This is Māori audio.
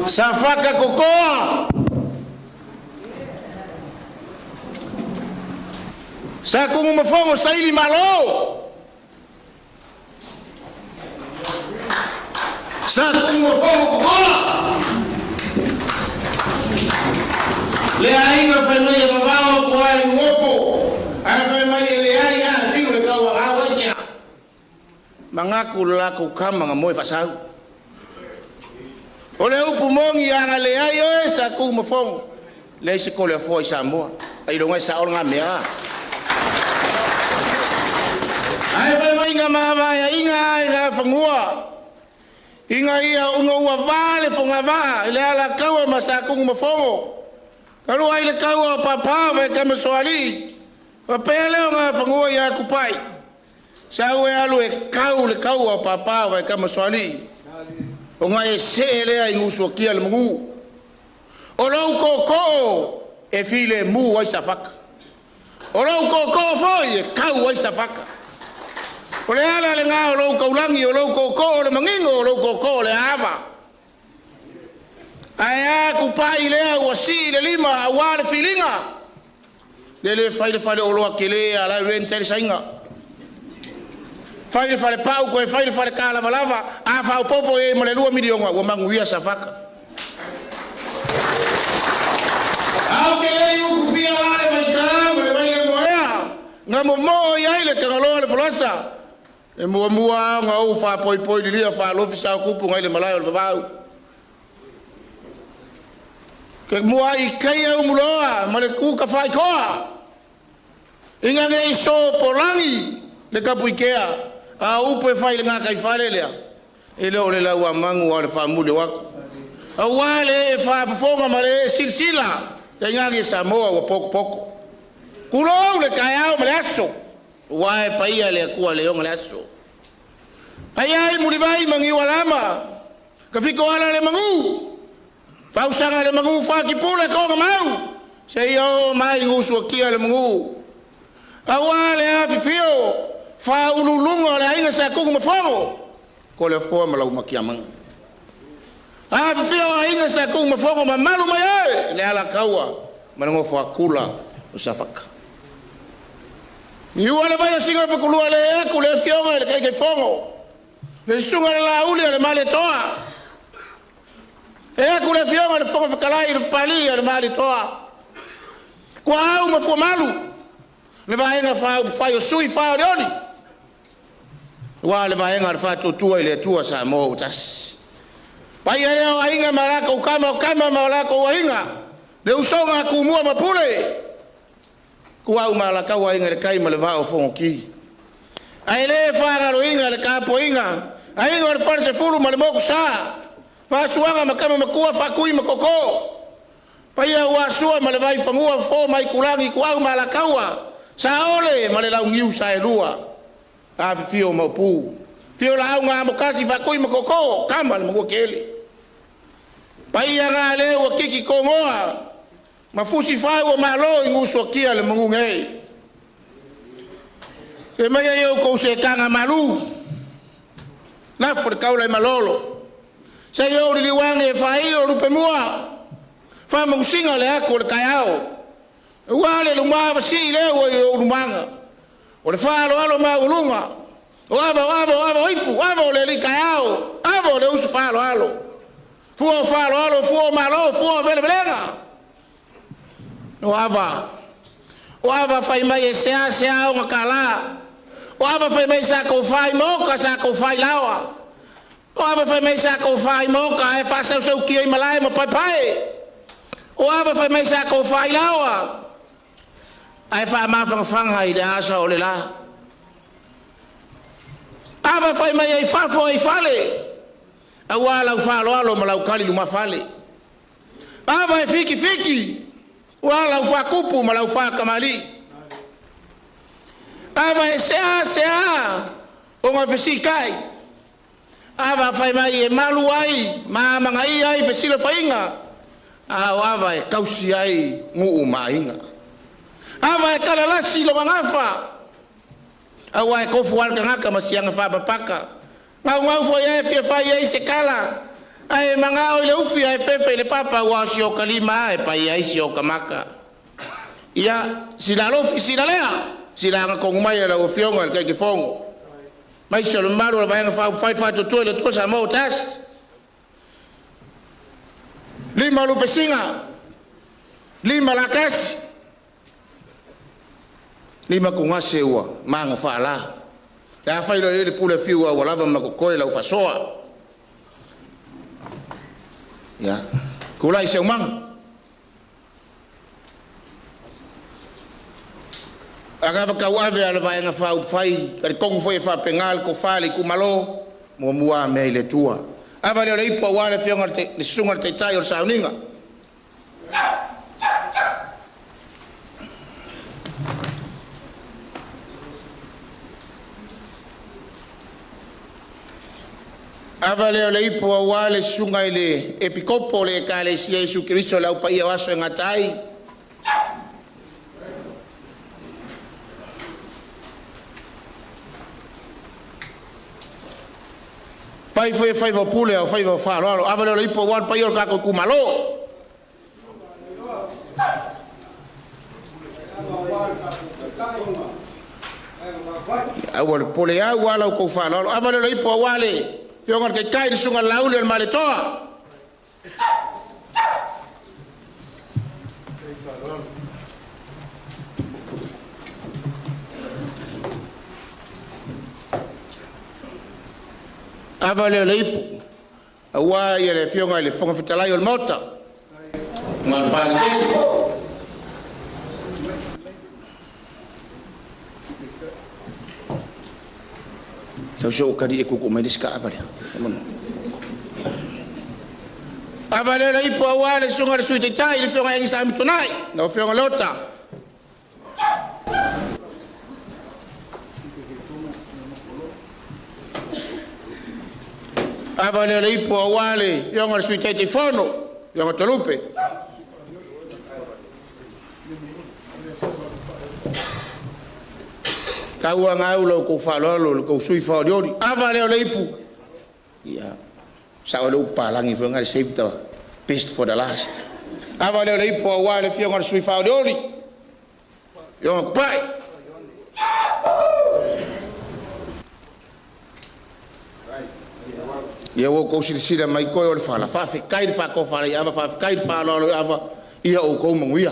Safaka kokoa sa kung mafongo sa ili malo sa kung mafongo kokoa le ainga famai babao ko ai ngopo ai famai le ai ya tiu le kau awasia mangaku laku kama ngamoi fasau ole upu mongi anga le ai o sa ku mafong le se ko le foi sa mo ai lo ngai sa o nga mea ai famai nga mama ya inga fangua inga ia unga ua vale fonga va le ala kau masaku mafongo kalau ai le kau papa ve kama soali o pele nga fangua ya kupai sa we alu e kau papa ve kama soali o nga e se le ai nguso kia le mungu o lau koko e file mu ai safaka o lau koko foi e kau ai safaka o le ala le nga o lau kaulangi o lau koko o le mangingo o lau koko le ava ai ku pai le o si le lima awa le filinga le fai o lo akele ala rente sainga fai fale pau ko fai fale kala malava a fa popo e mo le 2 milioni wa manguia safaka au ke le u fia la e mai ka le mai le moya ngamo mo ya ile ka lo le polasa e mo nga u fa poi li fa lo fisa ku pu ngai le malai le babau ke mo ai kai u muloa ma le ku ka fai koa inga ngai so polangi le kapuikea a upe fai le ngaka i fale lea ele ole la wa mangu wa le famule wa a wale fa fonga male silsila ya nyangi samoa wa poko kulo le kaya male aso wa pa ia le ku le yong le aso ai mulivai mangi walama ka fiko ala le mangu fa usanga le mangu fa ki pula ko mau se yo mai ngusu kia le mangu a wale a fifio fa ululunga le ainga sa kuku mafongo ko le fo malau makiamang a fio ainga sa kuku mafongo mamalu mai le ala kaua mango fo akula usafaka ni wala vai singa fa kulua le ku le fio le kai fongo le sunga la uli le male toa ku le fio le fongo fa kalai le pali le male toa kwa au mafo malu le vai nga fa yo sui fa rioni wa le vai nga fa tua ile tua sa mo utas pai ele ainga malaka ukama malaka wainga le usonga ku mua mapule ku au malaka wainga le kai male va o fonki ai le fa ga lo inga le kapo inga ai no le fa se fulu male mo sa fa suanga makama makua fa kui makoko pai wa sua male vai fangua fo mai kulangi ku au malaka wa sa ole male lau ngiu sa elua a fio mapu fio la nga mo kasi fa koi makoko kama mo kele pai nga le o kiki ko ngoa mafusi fa o malo nguso kia le mungai e mai yo ko se kanga malu na for kaula malolo se yo li wange fa io rupe mua fa mo singa le ako le kayao wale luma si le o lumanga o le falo alo ma ulunga o ava ipu le likayao avo le usu falo alo fuo malo fuo belenga o ava fai mai se o makala o ava fai mai sa ko fai moka sa ko fai lawa o ava fai mai sa ko fai moka e fa sa ki malai ma pai o ava fai mai sa ko fai lawa ai fa ma fanga i da sa ole la ava fai mai ai fa fo ai fale awala fa lo alo malau kali luma fale ava ai fiki wala fa kupu malau fa kamali ava ai sea o nga fisi kai ava fai mai e malu ai ma mangai ai fesilo fainga ava ai kausi ai ngu mainga ava e kala lasi lo mangafa au ai ko fual ngaka masianga fa papaka ngau fo ye fi fa ye se kala ai mangao ile ufi ai fefe ile papa wa sio kalima ai pa ye sio kamaka ya silalo silalea silanga ko ngumai la ofionga ke kifongo mai sio maro la vanga fa to toilet to sa mo test lima lupesinga lima lakasi lima kungase ua manga fala ya fa ile pule fiwa wala va makokoe la ufasoa ya kula ise umang agava ka wave ala va nga fa fai ka kong foi fa pengal ko fali ku malo mo mua me le tua ava le ipo wale fionga te sunga te tai o sauninga ava le ipo wale sunga ile epikopo le kale si Yesu Kristo la upa ia waso ngatai fai va pule o fai va falo ava le ipo wan pa io ka ko kumalo awal pole ya wala ko falo ava le ipo wale fionga ke kai sunga laule le maletoa avale le ipo awa ile fionga ile fonga fitala yo mota ngal pante so kadi e kuku mediska avale avale le ipo awa le sunga le suite tai ile fionga yang sami tunai na fionga lota avale le ipo awale yonga sui tete fono yonga tolupe kaua ngaulo ko falolo ko sui fodiori avale le ipo ya sa lo palangi fonga save the best for the last avale le ipo awale yonga sui fodiori yonga pai ia wo ko sila mai ko o fala fa fe kai fa ko fala ia fa kai fa lo ava ia o ko mo ia